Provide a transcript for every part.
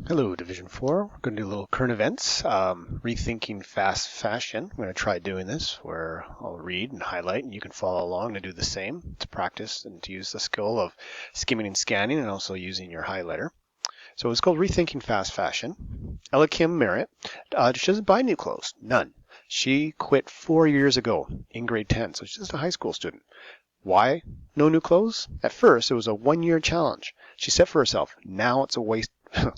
Hello, Division 4. We're going to do a little current events, rethinking fast fashion. I'm going to try doing this where I'll read and highlight, and you can follow along and do the same to practice and to use the skill of skimming and scanning and also using your highlighter. So it's called Rethinking Fast Fashion. Ella Kim Merritt, she doesn't buy new clothes, none. She quit 4 years ago in grade 10, so she's just a high school student. Why no new clothes? At first, it was a 1 year challenge. She set for herself, now it's a waste.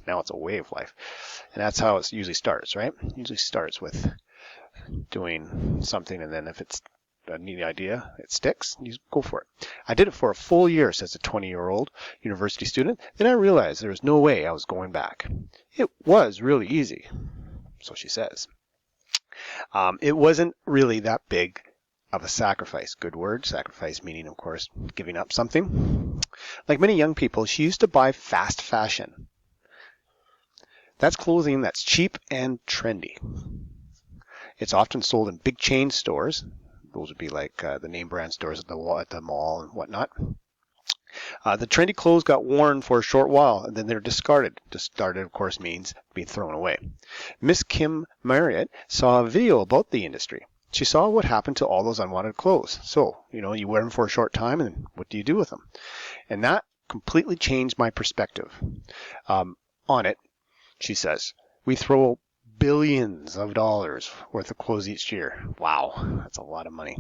Now it's a way of life. And that's how it usually starts, right? It usually starts with doing something, and then if it's a neat idea, it sticks, you go for it. I did it for a full year, says a 20-year-old university student. Then I realized there was no way I was going back. It was really easy, so she says. It wasn't really that big of a sacrifice. Good word, sacrifice meaning, of course, giving up something. Like many young people, she used to buy fast fashion. That's clothing that's cheap and trendy. It's often sold in big chain stores. Those would be like the name brand stores at the mall and whatnot. The trendy clothes got worn for a short while, and then they're discarded. Discarded, of course, means being thrown away. Miss Kim Marriott saw a video about the industry. She saw what happened to all those unwanted clothes. So, you wear them for a short time, and what do you do with them? And that completely changed my perspective on it. She says, we throw billions of dollars worth of clothes each year. Wow, that's a lot of money.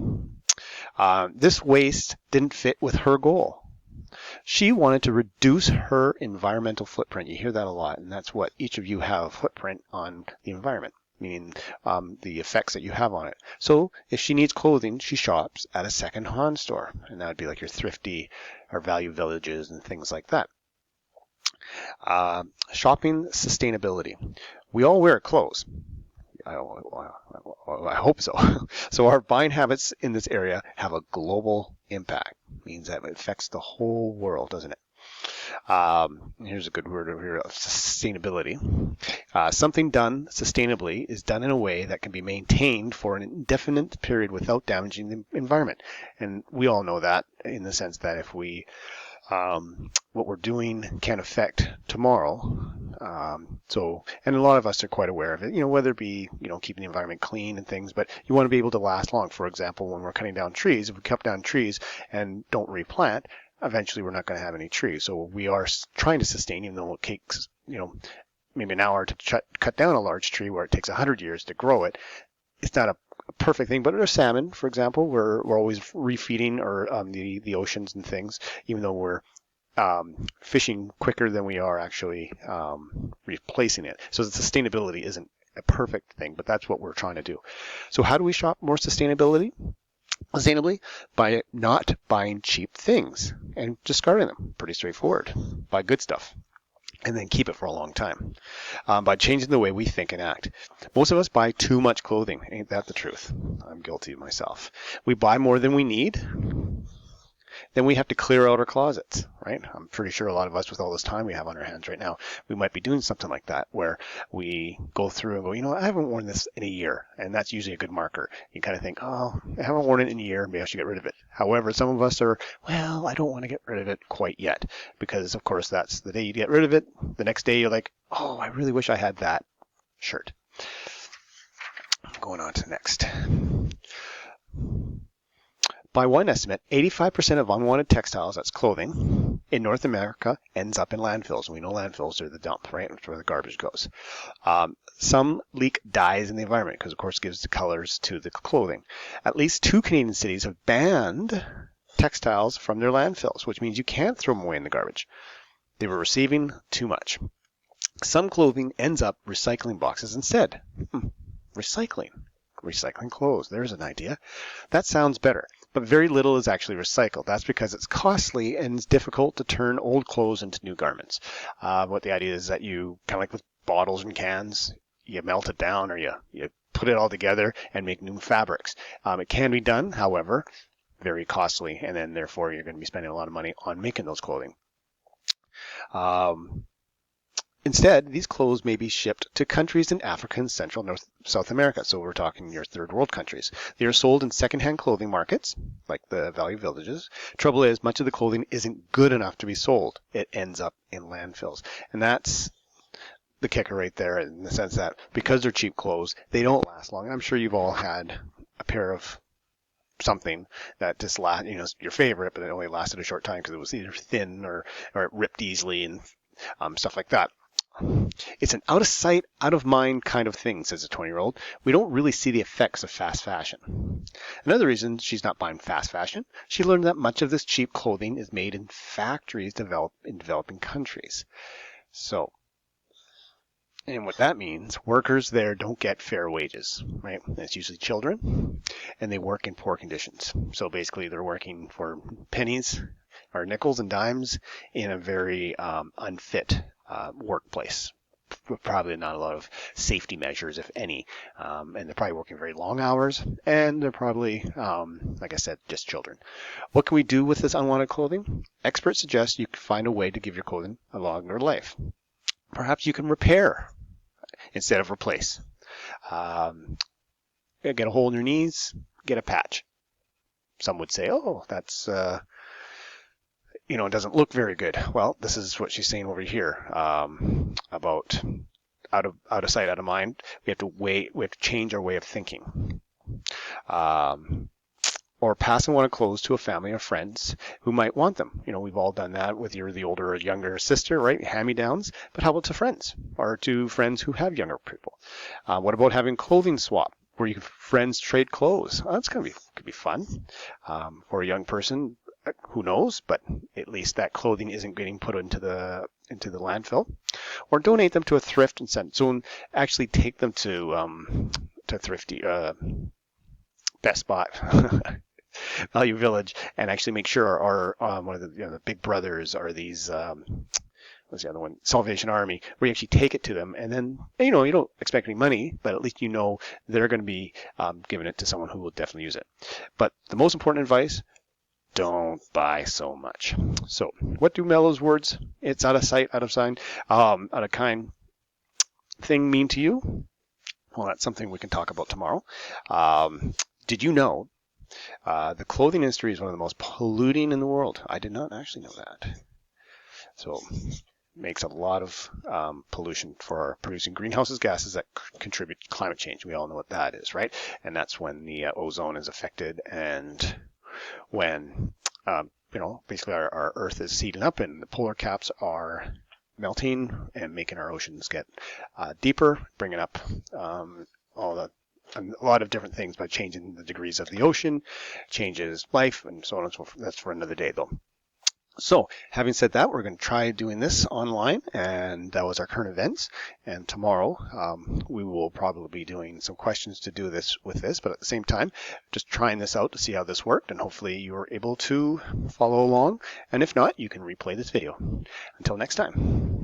This waste didn't fit with her goal. She wanted to reduce her environmental footprint. You hear that a lot, and that's what each of you have, a footprint on the environment, meaning the effects that you have on it. So if she needs clothing, she shops at a second-hand store, and that would be like your Thrifty or Value Villages and things like that. Shopping sustainability. We all wear clothes. I hope so. So our buying habits in this area have a global impact. It means that it affects the whole world, doesn't it? Here's a good word over here of sustainability. Something done sustainably is done in a way that can be maintained for an indefinite period without damaging the environment. And we all know that in the sense that if we what we're doing can affect tomorrow. And a lot of us are quite aware of it, whether it be, keeping the environment clean and things, but you want to be able to last long. For example, when we're cutting down trees, if we cut down trees and don't replant, eventually we're not going to have any trees. So we are trying to sustain, even though it takes, maybe an hour to cut down a large tree where it takes 100 years to grow it. It's not a perfect thing, but our salmon, for example, we're always refeeding or the oceans and things, even though we're fishing quicker than we are actually replacing it. So the sustainability isn't a perfect thing, but that's what we're trying to do. So how do we shop more sustainably? By not buying cheap things and discarding them. Pretty straightforward. Buy good stuff. And then keep it for a long time by changing the way we think and act. Most of us buy too much clothing. Ain't that the truth? I'm guilty of myself. We buy more than we need. Then we have to clear out our closets, right? I'm pretty sure a lot of us, with all this time we have on our hands right now, we might be doing something like that where we go through and go, I haven't worn this in a year. And that's usually a good marker. You kind of think, oh, I haven't worn it in a year. Maybe I should get rid of it. However, some of us are, well, I don't want to get rid of it quite yet. Because, of course, that's the day you get rid of it. The next day you're like, oh, I really wish I had that shirt. Going on to the next. By one estimate, 85% of unwanted textiles, that's clothing, in North America ends up in landfills. And we know landfills are the dump, right? That's where the garbage goes. Some leak dyes in the environment because, of course, it gives the colors to the clothing. At least 2 Canadian cities have banned textiles from their landfills, which means you can't throw them away in the garbage. They were receiving too much. Some clothing ends up recycling boxes instead. Recycling clothes. There's an idea. That sounds better. But very little is actually recycled. That's because it's costly and it's difficult to turn old clothes into new garments. What the idea is that you, kind of like with bottles and cans, you melt it down or you put it all together and make new fabrics. It can be done, however, very costly, and then therefore you're going to be spending a lot of money on making those clothing. Instead, these clothes may be shipped to countries in Africa and Central North South America. So we're talking your third world countries. They are sold in secondhand clothing markets, like the Value Villages. Trouble is, much of the clothing isn't good enough to be sold. It ends up in landfills. And that's the kicker right there, in the sense that because they're cheap clothes, they don't last long. And I'm sure you've all had a pair of something that just your favorite, but it only lasted a short time because it was either thin or it ripped easily and stuff like that. It's an out of sight, out of mind kind of thing, says a 20-year-old. We don't really see the effects of fast fashion. Another reason she's not buying fast fashion, she learned that much of this cheap clothing is made in factories in developing countries. So, and what that means, workers there don't get fair wages, right? It's usually children, and they work in poor conditions. So basically, they're working for pennies or nickels and dimes in a very unfit workplace. Probably not a lot of safety measures, if any, and they're probably working very long hours, and they're probably, like I said, just children. What can we do with this unwanted clothing? Experts suggest you can find a way to give your clothing a longer life. Perhaps you can repair instead of replace. Get a hole in your knees, get a patch. Some would say, oh, that's it doesn't look very good. Well, this is what she's saying over here about out of sight, out of mind. We have to change our way of thinking. Or pass unwanted clothes to a family or friends who might want them. We've all done that with the older or younger sister, right? Hand-me-downs. But how about to friends or to friends who have younger people? What about having clothing swap where friends trade clothes? Well, that's could be fun for a young person. Who knows? But at least that clothing isn't getting put into the landfill. Or donate them to a thrift and center. So actually take them to thrifty Best Spot. Value Village, and actually make sure our one of the big brothers are these what's the other one, Salvation Army, where you actually take it to them, and then you don't expect any money, but at least they're going to be giving it to someone who will definitely use it. But the most important advice: don't buy so much. So what do Mellow's words, it's out of sight, out of sign, out of kind thing mean to you? Well, that's something we can talk about tomorrow. Did you know the clothing industry is one of the most polluting in the world? I did not actually know that. So it makes a lot of pollution for producing greenhouse gases that contribute to climate change. We all know what that is, right? And that's when the ozone is affected, and when basically our Earth is heating up and the polar caps are melting and making our oceans get deeper, bringing up a lot of different things by changing the degrees of the ocean, changes life, and so on and so forth. That's for another day, though. So, having said that, we're going to try doing this online, and that was our current events. And tomorrow, we will probably be doing some questions to do this with this, but at the same time, just trying this out to see how this worked, and hopefully you were able to follow along. And if not, you can replay this video. Until next time.